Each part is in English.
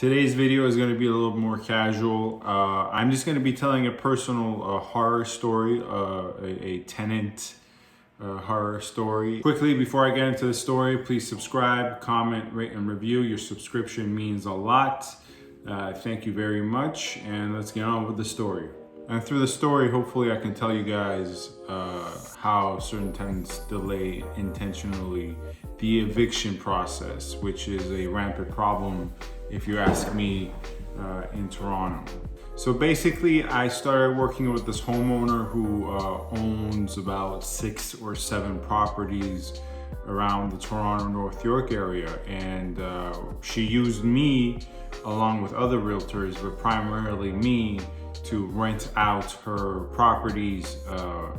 Today's video is going to be a little more casual. I'm just going to be telling a personal horror story, a tenant horror story. Quickly, before I get into the story, please subscribe, comment, rate, and review. Your subscription means a lot. Thank you very much, and let's get on with the story. And through the story, hopefully I can tell you guys how certain tenants delay intentionally the eviction process, which is a rampant problem, if you ask me, in Toronto. So basically, I started working with this homeowner who owns about 6 or 7 properties around the Toronto North York area, and she used me along with other realtors, but primarily me, to rent out her properties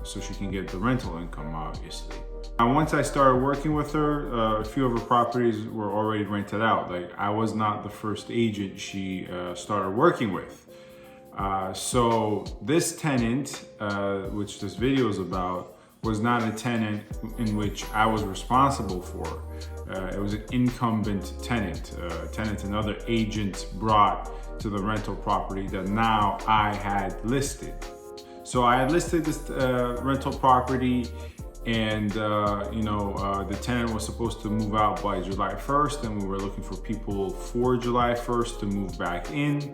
so she can get the rental income, obviously. And once I started working with her, a few of her properties were already rented out. Like, I was not the first agent she started working with. So this tenant, which this video is about, was not a tenant in which I was responsible for. It was an incumbent tenant, a tenant another agent brought to the rental property that now I had listed. So I had listed this rental property, and the tenant was supposed to move out by July 1st, and we were looking for people for July 1st to move back in.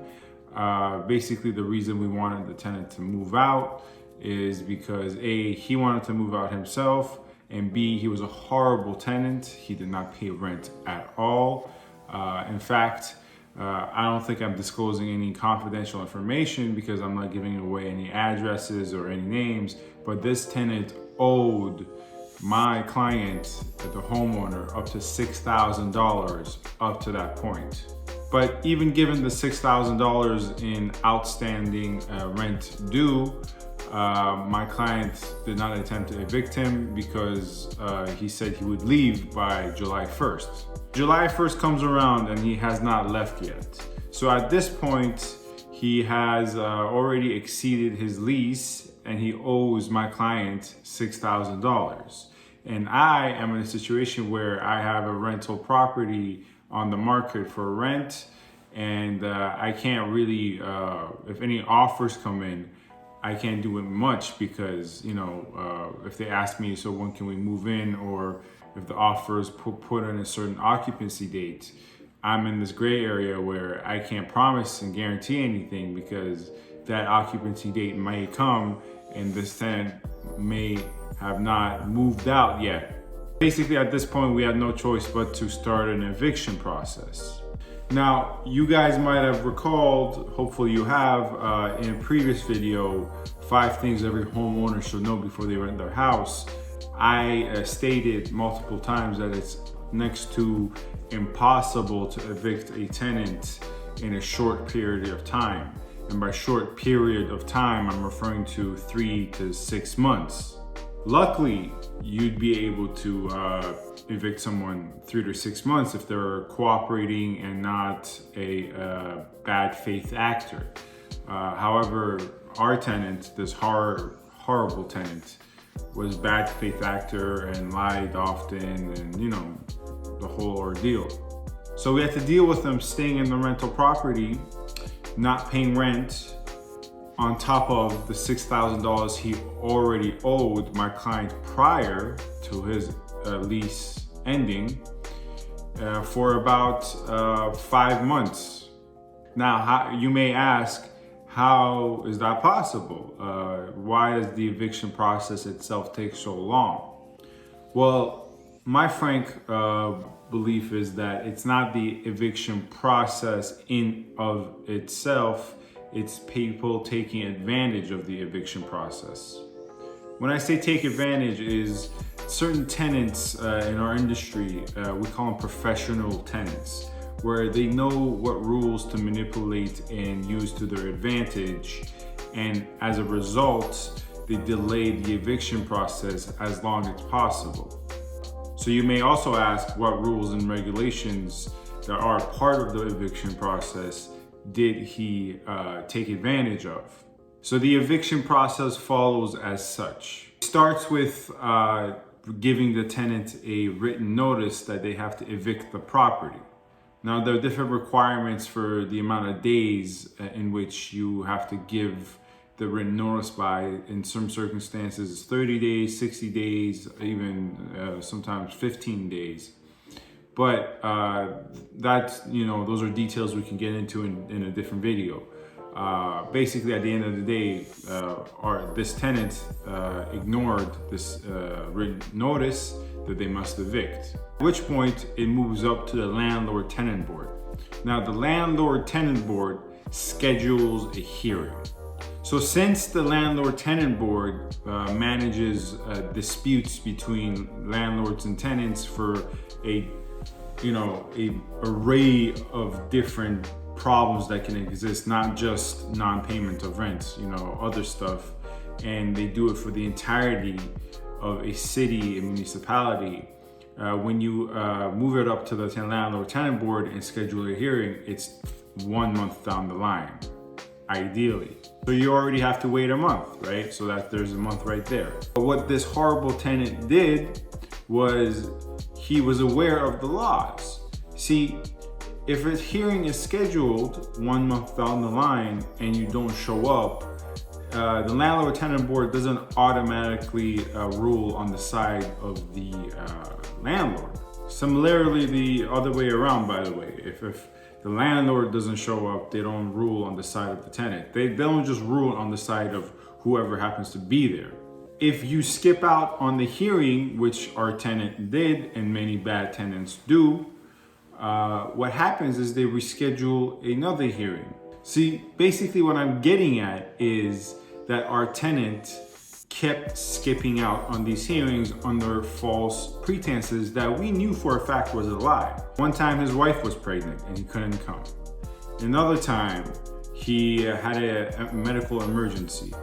Basically, the reason we wanted the tenant to move out is because A, he wanted to move out himself, and B, he was a horrible tenant. He did not pay rent at all. In fact, I don't think I'm disclosing any confidential information because I'm not giving away any addresses or any names, but this tenant owed my client, the homeowner, up to $6,000 up to that point. But even given the $6,000 in outstanding rent due, my client did not attempt to evict him because he said he would leave by July 1st. July 1st comes around and he has not left yet. So at this point, he has already exceeded his lease and he owes my client $6,000. And I am in a situation where I have a rental property on the market for rent, and I can't really, if any offers come in, I can't do it much because, if they ask me, so when can we move in, or if the offers put in a certain occupancy date, I'm in this gray area where I can't promise and guarantee anything because that occupancy date may come and this tenant may have not moved out yet. Basically, at this point, we had no choice but to start an eviction process. Now, you guys might have recalled, hopefully you have, in a previous video, 5 things every homeowner should know before they rent their house. I stated multiple times that it's next to impossible to evict a tenant in a short period of time. And by short period of time, I'm referring to 3 to 6 months. Luckily, you'd be able to evict someone 3 to 6 months if they're cooperating and not a bad faith actor. However, our tenant, this horrible tenant, was bad faith actor and lied often, and the whole ordeal. So we had to deal with them staying in the rental property, not paying rent, on top of the $6,000 he already owed my client prior to his lease ending, for about 5 months. Now, you may ask, how is that possible? Why does the eviction process itself take so long? Well, my frank belief is that it's not the eviction process in of itself, it's people taking advantage of the eviction process. When I say take advantage, is certain tenants in our industry, we call them professional tenants, where they know what rules to manipulate and use to their advantage, and as a result, they delay the eviction process as long as possible. So you may also ask what rules and regulations that are part of the eviction process did he take advantage of? So the eviction process follows as such. It starts with giving the tenant a written notice that they have to evict the property. Now, there are different requirements for the amount of days in which you have to give the written notice by. In some circumstances, it's 30 days, 60 days, even sometimes 15 days. But that's, those are details we can get into in a different video. Basically, at the end of the day, this tenant ignored this written notice that they must evict. At which point it moves up to the Landlord-Tenant Board. Now, the Landlord-Tenant Board schedules a hearing. So since the Landlord-Tenant Board manages disputes between landlords and tenants for a array of different problems that can exist, not just non-payment of rent, other stuff, and they do it for the entirety of a city and municipality. When you move it up to the Landlord-Tenant Board and schedule a hearing, it's 1 month down the line, ideally. So you already have to wait a month, right? So that there's a month right there. But what this horrible tenant did was he was aware of the laws. See, if a hearing is scheduled 1 month down the line and you don't show up, the Landlord-Tenant Board doesn't automatically rule on the side of the landlord. Similarly, the other way around, by the way, if the landlord doesn't show up, they don't rule on the side of the tenant. They don't just rule on the side of whoever happens to be there. If you skip out on the hearing, which our tenant did and many bad tenants do, what happens is they reschedule another hearing. See, basically what I'm getting at is that our tenant kept skipping out on these hearings under false pretenses that we knew for a fact was a lie. One time his wife was pregnant and he couldn't come. Another time he had a medical emergency.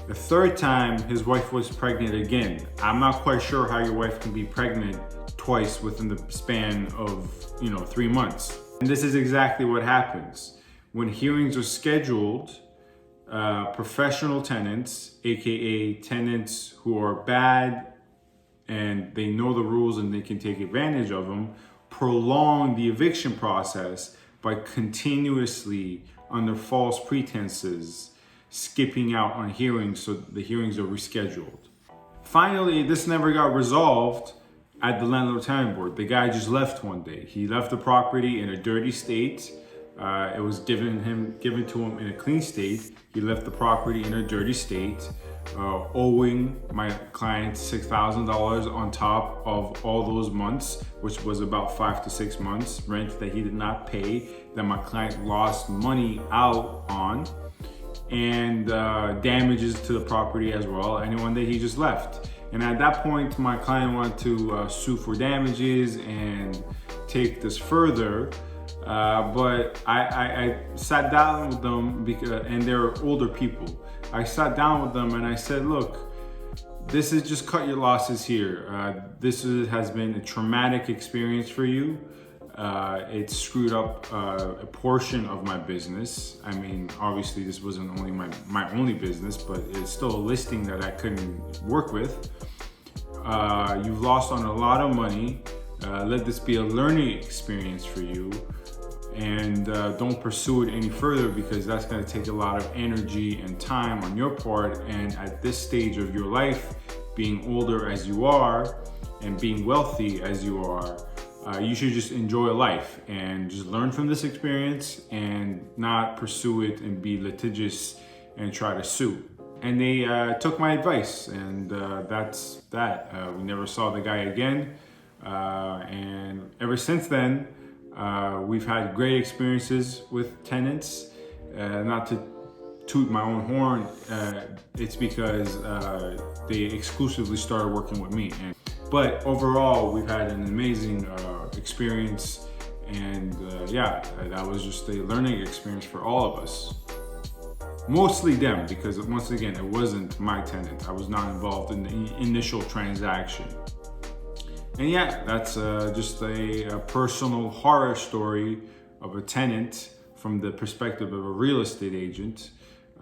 The third time his wife was pregnant again. I'm not quite sure how your wife can be pregnant twice within the span of 3 months. And this is exactly what happens. When hearings are scheduled, professional tenants, aka tenants who are bad and they know the rules and they can take advantage of them, prolong the eviction process by continuously, under false pretenses, skipping out on hearings so the hearings are rescheduled. Finally, this never got resolved at the Landlord-Tenant Board. The guy just left one day. He left the property in a dirty state. It was given to him in a clean state. He left the property in a dirty state, owing my client $6,000 on top of all those months, which was about 5 to 6 months rent that he did not pay, that my client lost money out on, and damages to the property as well. And one day he just left. And at that point, my client wanted to sue for damages and take this further. But I sat down with them and they're older people. I sat down with them and I said, look, this is just cut your losses here. This has been a traumatic experience for you. It screwed up a portion of my business. I mean, obviously this wasn't only my only business, but it's still a listing that I couldn't work with. You've lost on a lot of money. Let this be a learning experience for you. And don't pursue it any further, because that's going to take a lot of energy and time on your part. And at this stage of your life, being older as you are and being wealthy as you are, you should just enjoy life and just learn from this experience and not pursue it and be litigious and try to sue. And they took my advice, and that's that. We never saw the guy again. And ever since then, we've had great experiences with tenants. Not to toot my own horn, it's because they exclusively started working with me. But overall, we've had an amazing experience, and that was just a learning experience for all of us. Mostly them, because once again, it wasn't my tenant. I was not involved in the initial transaction. And that's just a personal horror story of a tenant from the perspective of a real estate agent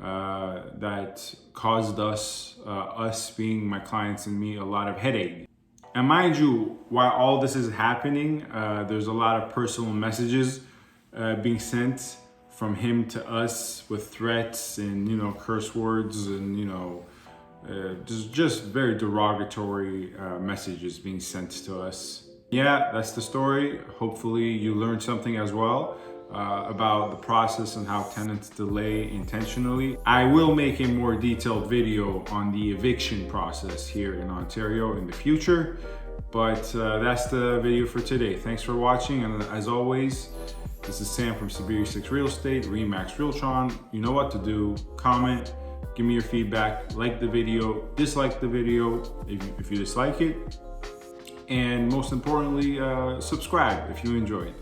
that caused us being my clients and me, a lot of headache. And mind you, while all this is happening, there's a lot of personal messages being sent from him to us with threats and, you know, curse words and, you know, just very derogatory messages being sent to us. Yeah, that's the story. Hopefully you learned something as well about the process and how tenants delay intentionally. I will make a more detailed video on the eviction process here in Ontario in the future, but that's the video for today. Thanks for watching, and as always, this is Sam from Superior 6 Real Estate, Remax Realtron. You know what to do. Comment, give me your feedback, like the video, dislike the video if you dislike it, and most importantly, subscribe if you enjoyed.